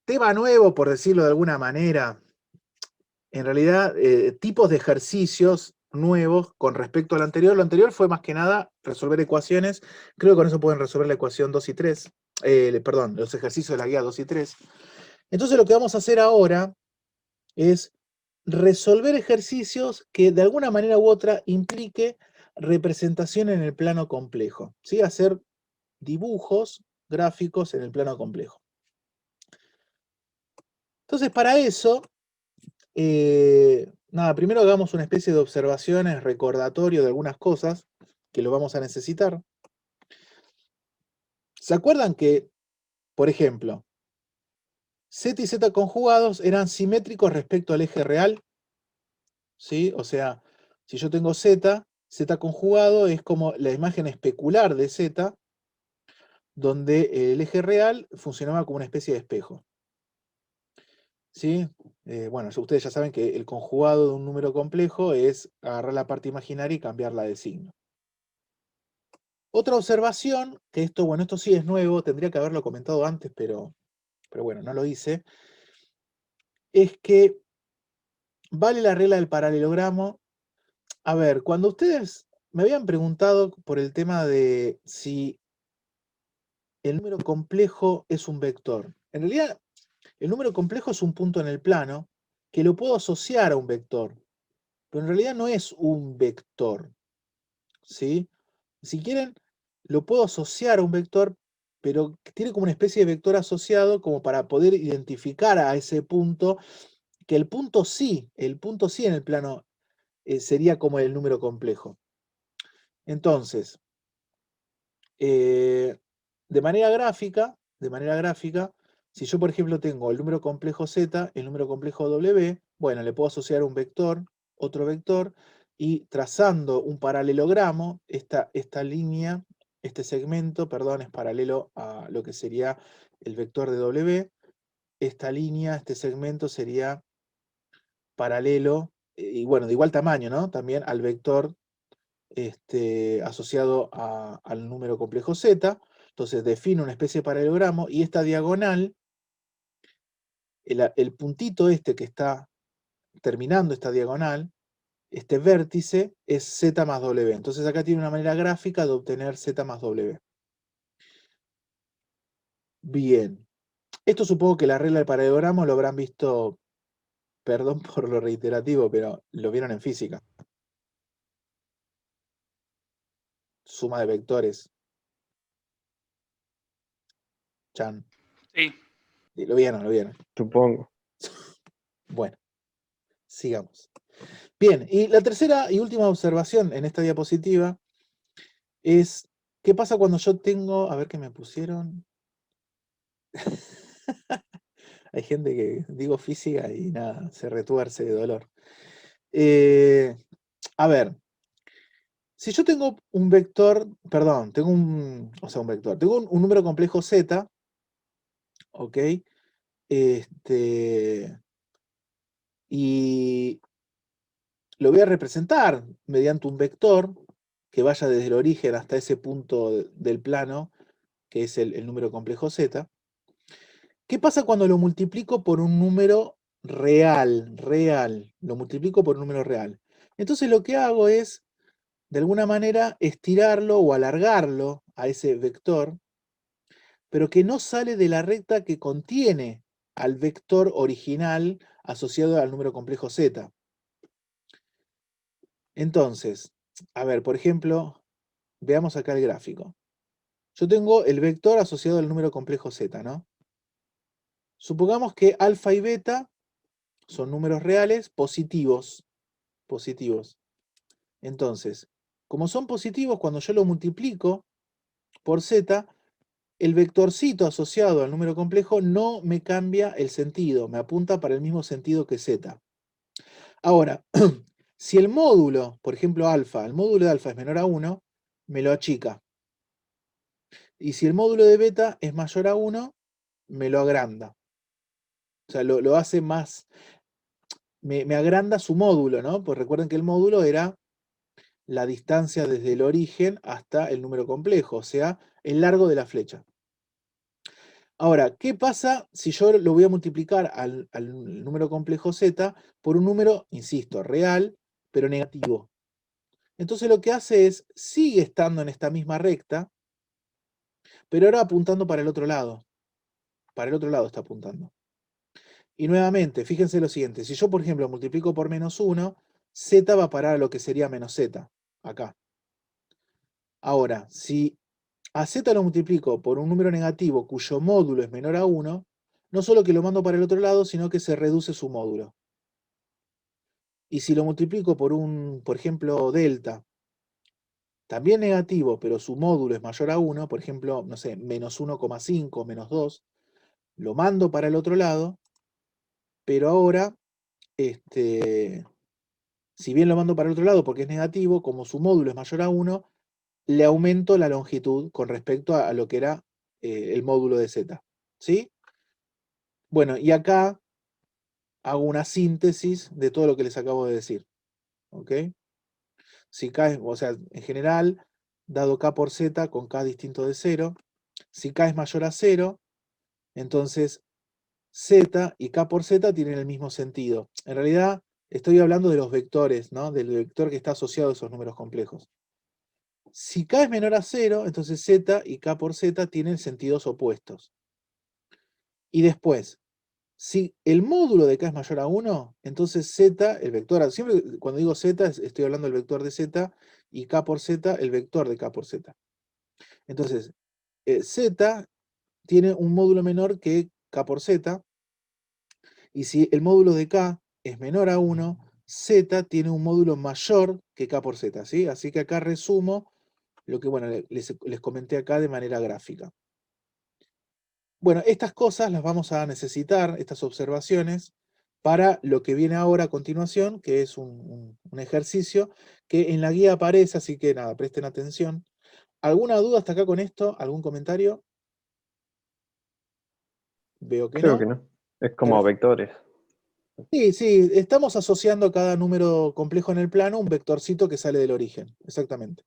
tema nuevo, por decirlo de alguna manera, en realidad, tipos de ejercicios nuevos con respecto al anterior. Lo anterior fue más que nada resolver ecuaciones. Creo que con eso pueden resolver la ecuación 2 y 3. Perdón, los ejercicios de la guía 2 y 3. Entonces lo que vamos a hacer ahora es resolver ejercicios que de alguna manera u otra implique representación en el plano complejo, ¿sí? Hacer dibujos gráficos en el plano complejo. Entonces, para eso, nada, primero hagamos una especie de observaciones, recordatorio de algunas cosas que lo vamos a necesitar. ¿Se acuerdan que, por ejemplo, Z y Z conjugados eran simétricos respecto al eje real? ¿Sí? O sea, si yo tengo Z, Z conjugado es como la imagen especular de Z, donde el eje real funcionaba como una especie de espejo. ¿Sí? Bueno, ustedes ya saben que el conjugado de un número complejo es agarrar la parte imaginaria y cambiarla de signo. Otra observación, que esto, bueno, esto sí es nuevo, tendría que haberlo comentado antes, pero bueno, no lo hice, es que vale la regla del paralelogramo. A ver, cuando ustedes me habían preguntado por el tema de si el número complejo es un vector. En realidad, el número complejo es un punto en el plano que lo puedo asociar a un vector, pero en realidad no es un vector, ¿sí? Si quieren, lo puedo asociar a un vector, pero tiene como una especie de vector asociado como para poder identificar a ese punto, que el punto sí en el plano sería como el número complejo. Entonces, de manera gráfica, si yo por ejemplo tengo el número complejo Z, el número complejo W, bueno, le puedo asociar un vector, otro vector, y trazando un paralelogramo, esta línea, este segmento, perdón, es paralelo a lo que sería el vector de W, esta línea, este segmento sería paralelo, y bueno, de igual tamaño, ¿no? También al vector asociado al número complejo Z. Entonces defino una especie de paralelogramo y esta diagonal, el puntito este que está terminando esta diagonal, este vértice es Z más W. Entonces acá tiene una manera gráfica de obtener Z más W. Bien. Esto supongo que la regla del paralelogramo lo habrán visto, perdón por lo reiterativo, pero lo vieron en física. Suma de vectores. Chan. Sí. Lo vieron, lo vieron. Supongo. Bueno, sigamos. Bien, y la tercera y última observación en esta diapositiva es, ¿qué pasa cuando yo tengo, a ver qué me pusieron? Hay gente que digo física y nada, se retuerce de dolor. A ver, si yo tengo un vector, perdón, tengo un vector, tengo un número complejo Z, ¿ok? Y lo voy a representar mediante un vector que vaya desde el origen hasta ese punto del plano, que es el número complejo Z. ¿Qué pasa cuando lo multiplico por un número real? Lo multiplico por un número real. Entonces lo que hago es, de alguna manera, estirarlo o alargarlo a ese vector, pero que no sale de la recta que contiene al vector original asociado al número complejo Z. Entonces, a ver, por ejemplo, veamos acá el gráfico. Yo tengo el vector asociado al número complejo Z, ¿no? Supongamos que alfa y beta son números reales positivos. Entonces, como son positivos, cuando yo lo multiplico por z, el vectorcito asociado al número complejo no me cambia el sentido, me apunta para el mismo sentido que z. Ahora, si el módulo, por ejemplo alfa, el módulo de alfa es menor a 1, me lo achica. Y si el módulo de beta es mayor a 1, me lo agranda. O sea, lo hace más, me agranda su módulo, ¿no? Pues recuerden que el módulo era la distancia desde el origen hasta el número complejo, o sea, el largo de la flecha. Ahora, ¿qué pasa si yo lo voy a multiplicar al número complejo z por un número, insisto, real, pero negativo? Entonces lo que hace es, sigue estando en esta misma recta, pero ahora apuntando para el otro lado. Para el otro lado está apuntando. Y nuevamente, fíjense lo siguiente, si yo, por ejemplo, multiplico por menos 1, z va a parar a lo que sería menos z, acá. Ahora, si a z lo multiplico por un número negativo cuyo módulo es menor a 1, no solo que lo mando para el otro lado, sino que se reduce su módulo. Y si lo multiplico por ejemplo, delta, también negativo, pero su módulo es mayor a 1, por ejemplo, no sé, menos 1,5, menos 2, lo mando para el otro lado, pero ahora, si bien lo mando para el otro lado porque es negativo, como su módulo es mayor a 1, le aumento la longitud con respecto a lo que era el módulo de z. ¿Sí? Bueno, y acá hago una síntesis de todo lo que les acabo de decir. ¿Ok? Si k o sea, en general, dado k por z con k distinto de 0, si k es mayor a 0, entonces z y k por z tienen el mismo sentido. En realidad, estoy hablando de los vectores, ¿no? Del vector que está asociado a esos números complejos. Si k es menor a 0, entonces z y k por z tienen sentidos opuestos. Y después, si el módulo de k es mayor a 1, entonces z, el vector, siempre cuando digo z, estoy hablando del vector de z, y k por z, el vector de k por z. Entonces, z tiene un módulo menor que k por z, y si el módulo de k es menor a 1, z tiene un módulo mayor que k por z, ¿sí? Así que acá resumo lo que, bueno, les comenté acá de manera gráfica. Bueno, estas cosas las vamos a necesitar, estas observaciones, para lo que viene ahora a continuación, que es un ejercicio que en la guía aparece, así que nada, presten atención. ¿Alguna duda hasta acá con esto? ¿Algún comentario? Veo que Creo que no. no. Es como vectores. Sí, sí, estamos asociando a cada número complejo en el plano un vectorcito que sale del origen, exactamente.